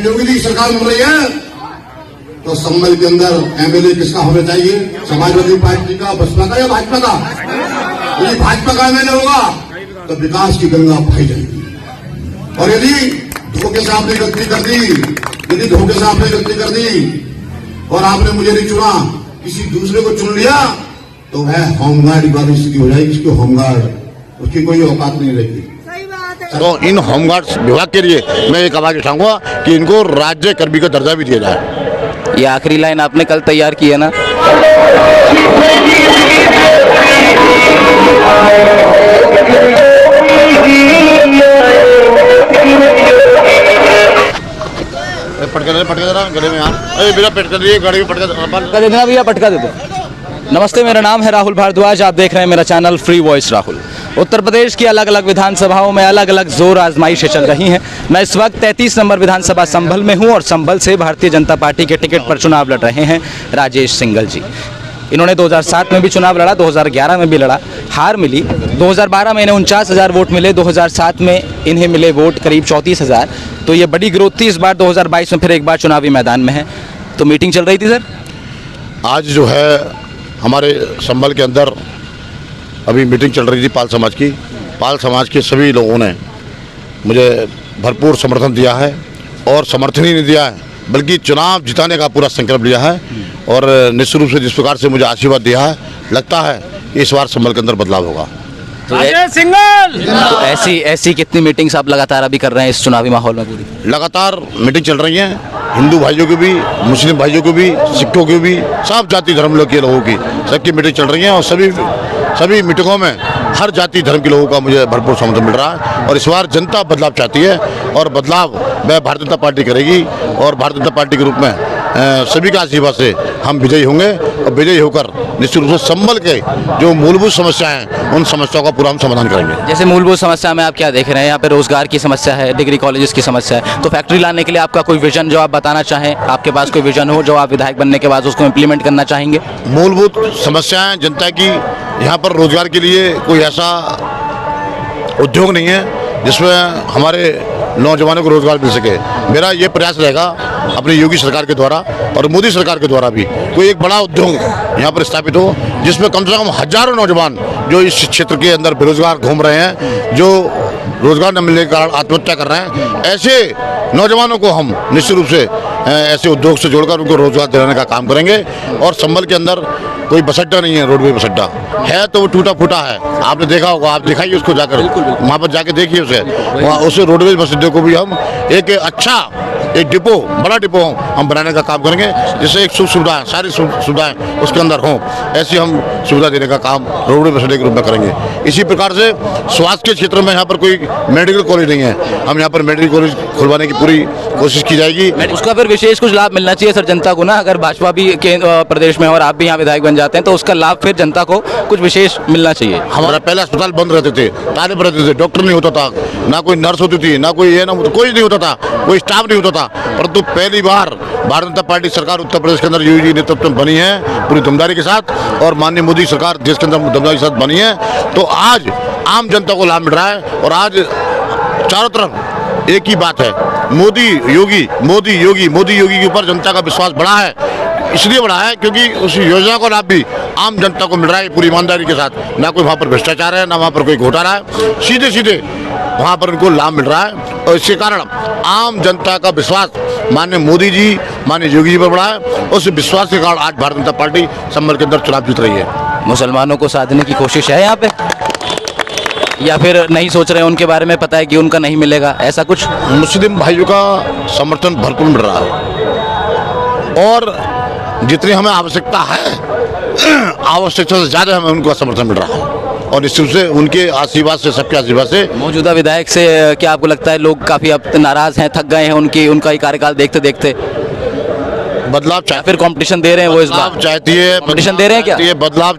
जब योगी जी की सरकार बन रही है तो संभल के अंदर एमएलए किसका होना चाहिए? समाजवादी पार्टी का, बसपा का या भाजपा का? यदि भाजपा का एमएलए होगा तो विकास की गंगा बहाई जाएगी। और यदि धोखे से आपने गलती कर दी, यदि धोखे से आपने गलती कर दी और आपने मुझे नहीं चुना, किसी दूसरे को चुन लिया, तो वह होमगार्ड वाली स्थिति हो जाएगी। इसकी होमगार्ड, उसकी कोई औकात नहीं रहेगी। तो इन होमगार्ड विभाग के लिए मैं एक आवाज उठाऊंगा कि इनको राज्य कर्मी का दर्जा भी दिया जाए। ये आखिरी लाइन आपने कल तैयार की है ना? पटका जरा गले में यार, अरे मेरा पटका दिए, गाड़ी में पटका दे देना भैया, पटका दे दो। नमस्ते, मेरा नाम है राहुल भारद्वाज, आप देख रहे हैं मेरा channel free voice Rahul. Uttar Pradesh की अलग अलग विधानसभाओं में अलग अलग जोर आजमाइशें चल रही हैं। मैं इस वक्त 33 नंबर विधानसभा संभल में हूं और संभल से भारतीय जनता पार्टी के टिकट पर चुनाव लड़ रहे हैं राजेश सिंघल जी। इन्होंने 2007 में भी चुनाव लड़ा, 2011 में भी लड़ा, हार मिली। 2012 में इन्हें 49,000 वोट मिले, 2007 में इन्हें मिले वोट करीब 34,000। तो ये बड़ी ग्रोथ थी। इस बार 2022 में फिर एक बार चुनावी मैदान में है। तो मीटिंग चल रही थी सर? आज जो है हमारे संभल के अंदर अभी मीटिंग चल रही थी पाल समाज की। पाल समाज के सभी लोगों ने मुझे भरपूर समर्थन दिया है और समर्थन ही नहीं दिया है बल्कि चुनाव जिताने का पूरा संकल्प लिया है। और निश्चित रूप से जिस प्रकार से मुझे आशीर्वाद दिया है, लगता है कि इस बार संभल के अंदर बदलाव होगा। तो ऐसी कितनी मीटिंग्स आप लगातार अभी कर रहे हैं इस चुनावी माहौल में? पूरी लगातार मीटिंग चल रही है, हिंदू भाइयों की भी, मुस्लिम भाइयों की भी, सिखों की भी, सब जाति धर्म के लोगों की, सबकी मीटिंग चल रही है। और सभी मीटिंगों में हर जाति धर्म के लोगों का मुझे भरपूर समर्थन मिल रहा है। और इस बार जनता बदलाव चाहती है और बदलाव वह भारतीय जनता पार्टी करेगी। और भारतीय जनता पार्टी के रूप में सभी का आशीर्वाद से हम विजयी होंगे और विजयी होकर निश्चित रूप से संभल के जो मूलभूत समस्याएं हैं उन समस्याओं का पूरा हम समाधान करेंगे। जैसे मूलभूत समस्या में आप क्या देख रहे हैं? यहाँ पे रोजगार की समस्या है, डिग्री कॉलेजेस की समस्या है। तो फैक्ट्री लाने के लिए आपका कोई विजन जो आप बताना चाहें, आपके पास कोई विजन हो जो आप विधायक बनने के बाद उसको इम्प्लीमेंट करना चाहेंगे? मूलभूत समस्याएं जनता की, यहाँ पर रोजगार के लिए कोई ऐसा उद्योग नहीं है जिसमें हमारे नौजवानों को रोजगार मिल सके। मेरा ये प्रयास रहेगा अपनी योगी सरकार के द्वारा और मोदी सरकार के द्वारा भी कोई एक बड़ा उद्योग यहाँ पर स्थापित हो जिसमें कम से कम हजारों नौजवान जो इस क्षेत्र के अंदर बेरोजगार घूम रहे हैं, जो रोजगार न मिलने के कारण आत्महत्या कर रहे हैं, ऐसे नौजवानों को हम निश्चित रूप से ऐसे उद्योग से जोड़कर उनको रोजगार दिलाने का काम करेंगे। और संभल के अंदर कोई बस अड्डा नहीं है, रोडवे बस अड्डा है तो वो टूटा फूटा है, आपने देखा होगा, आप दिखाइए उसको जाकर, वहाँ पर जाके देखिए उसे, वहाँ उसे रोडवेज बस अड्डे को भी हम एक अच्छा एक डिपो, बड़ा डिपो हम बनाने का काम करेंगे जिससे एक सुख सुविधाएं, सारी सुविधाएं उसके अंदर हों, ऐसी हम सुविधा देने का काम रोडवेज बस अड्डे के रूप में करेंगे। इसी प्रकार से स्वास्थ्य के क्षेत्र में यहाँ पर कोई मेडिकल कॉलेज नहीं है, हम यहाँ पर मेडिकल कॉलेज खुलवाने की पूरी कोशिश की जाएगी। उसका फिर विशेष कुछ लाभ मिलना चाहिए सर जनता को ना, अगर भाजपा भी प्रदेश में और आप भी यहाँ विधायक बन जाते हैं तो उसका लाभ फिर जनता को कुछ विशेष मिलना चाहिए। हमारा पहले अस्पताल बंद रहते थे, ताले पर रहते थे, डॉक्टर नहीं होता था, ना कोई नर्स होती थी, ना कोई ये ना कोई नहीं होता था, कोई स्टाफ नहीं होता था। परंतु पहली बार भारतीय जनता पार्टी सरकार उत्तर प्रदेश के अंदर योगी नेतृत्व में बनी है पूरी दमदारी के साथ, और माननीय मोदी सरकार देश के अंदर दमदारी के साथ बनी है। तो आज आम जनता को लाभ मिल रहा है और आज चारों तरफ एक ही बात है, मोदी योगी के ऊपर जनता का विश्वास बढ़ा है। इसलिए बढ़ा है क्योंकि उस योजना का लाभ भी आम जनता को मिल रहा है पूरी ईमानदारी के साथ, ना कोई वहाँ पर भ्रष्टाचार है, ना वहाँ पर कोई घोटाला है, सीधे सीधे वहाँ पर उनको लाभ मिल रहा है। और इसके कारण आम जनता का विश्वास माननीय मोदी जी, माननीय योगी जी पर बढ़ा है। उस विश्वास के कारण आज भारतीय जनता पार्टी संभल के अंदर चुनाव जीत रही है। मुसलमानों को साधने की कोशिश है यहाँ पे, या फिर नहीं सोच रहे हैं उनके बारे में, पता है कि उनका नहीं मिलेगा, ऐसा कुछ? मुस्लिम भाइयों का समर्थन भरपूर मिल रहा है और जितनी हमें आवश्यकता है, आवश्यकता से ज़्यादा हमें उनका समर्थन मिल रहा है। और निश्चित रूप से उनके आशीर्वाद से, सबके आशीर्वाद से। मौजूदा विधायक से क्या आपको लगता है लोग काफ़ी अब नाराज़ हैं, थक गए हैं उनका ही कार्यकाल देखते देखते? बदलाव चाहते, फिर कंपटीशन दे रहे हैं वो, इस बार चाहती है, कंपटीशन दे रहे हैं क्या? बदलाव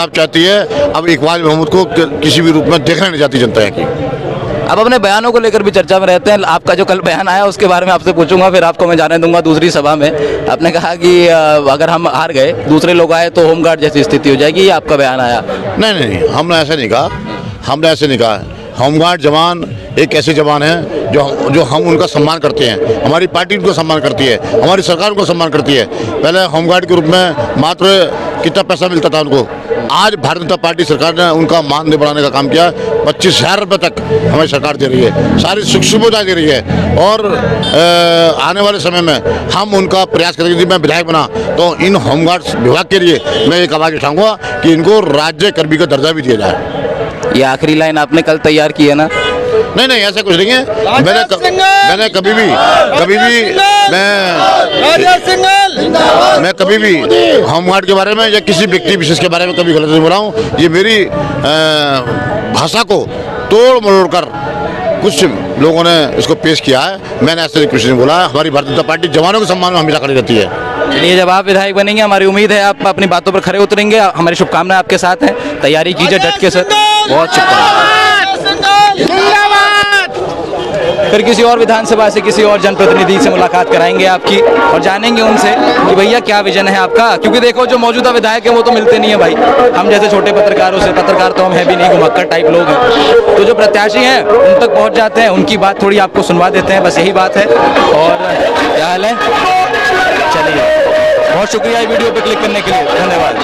चाहती है। अब इकबाल महमूद को किसी भी रूप में देखना नहीं चाहती जनता है कि। अब अपने बयानों को लेकर भी चर्चा में रहते हैं। आपका जो कल बयान आया उसके बारे में आपसे पूछूंगा, फिर आपको मैं जाने दूंगा दूसरी सभा में। आपने कहा कि अगर हम हार गए, दूसरे लोग आए तो होमगार्ड जैसी स्थिति हो जाएगी, ये आपका बयान आया? नहीं, हमने ऐसे नहीं कहा। होमगार्ड जवान एक ऐसे जवान हैं जो हम उनका सम्मान करते हैं, हमारी पार्टी उनको सम्मान करती है, हमारी सरकार उनको सम्मान करती है। पहले होमगार्ड के रूप में मात्र कितना पैसा मिलता था उनको, आज भारतीय जनता पार्टी सरकार ने उनका मानदेय बढ़ाने का काम किया। 25,000 रुपये तक हमारी सरकार दे रही है, सारी सुख सुविधा दे रही है। और आने वाले समय में हम उनका प्रयास करेंगे। यदि मैं विधायक बना तो इन होमगार्ड विभाग के लिए मैं एक आवाज़ उठाऊंगा कि इनको राज्य कर्मी का दर्जा भी दिया जाए। ये आखिरी लाइन आपने कल तैयार की है ना? नहीं, ऐसा कुछ नहीं है। मैंने कभी भी मैं कभी भी होमगार्ड के बारे में या किसी व्यक्ति विशेष के बारे में कभी गलत नहीं बोला हूँ। ये मेरी भाषा को तोड़ मरोड़ कर कुछ लोगों ने इसको पेश किया है। मैंने ऐसे कुछ नहीं बोला है। हमारी भारतीय जनता पार्टी जवानों के सम्मान में हमेशा खड़ी रहती है। चलिए, जब आप विधायक बनेंगे हमारी उम्मीद है आप अपनी बातों पर खरे उतरेंगे। हमारी शुभकामनाएं आपके साथ हैं। तैयारी कीजिए डट के सर। बहुत शुक्रिया। फिर किसी और विधानसभा से किसी और जनप्रतिनिधि से मुलाकात कराएंगे आपकी और जानेंगे उनसे कि भैया क्या विजन है आपका। क्योंकि देखो, जो मौजूदा विधायक है वो तो मिलते नहीं है भाई। हम जैसे छोटे पत्रकारों से, पत्रकार तो हम है भी नहीं, घुमक्कड़ टाइप लोग हैं। तो जो प्रत्याशी हैं उन तक पहुंच जाते हैं, उनकी बात थोड़ी आपको सुनवा देते हैं, बस यही बात है। और क्या हाल है? चलिए, बहुत शुक्रिया वीडियो पे क्लिक करने के लिए, धन्यवाद।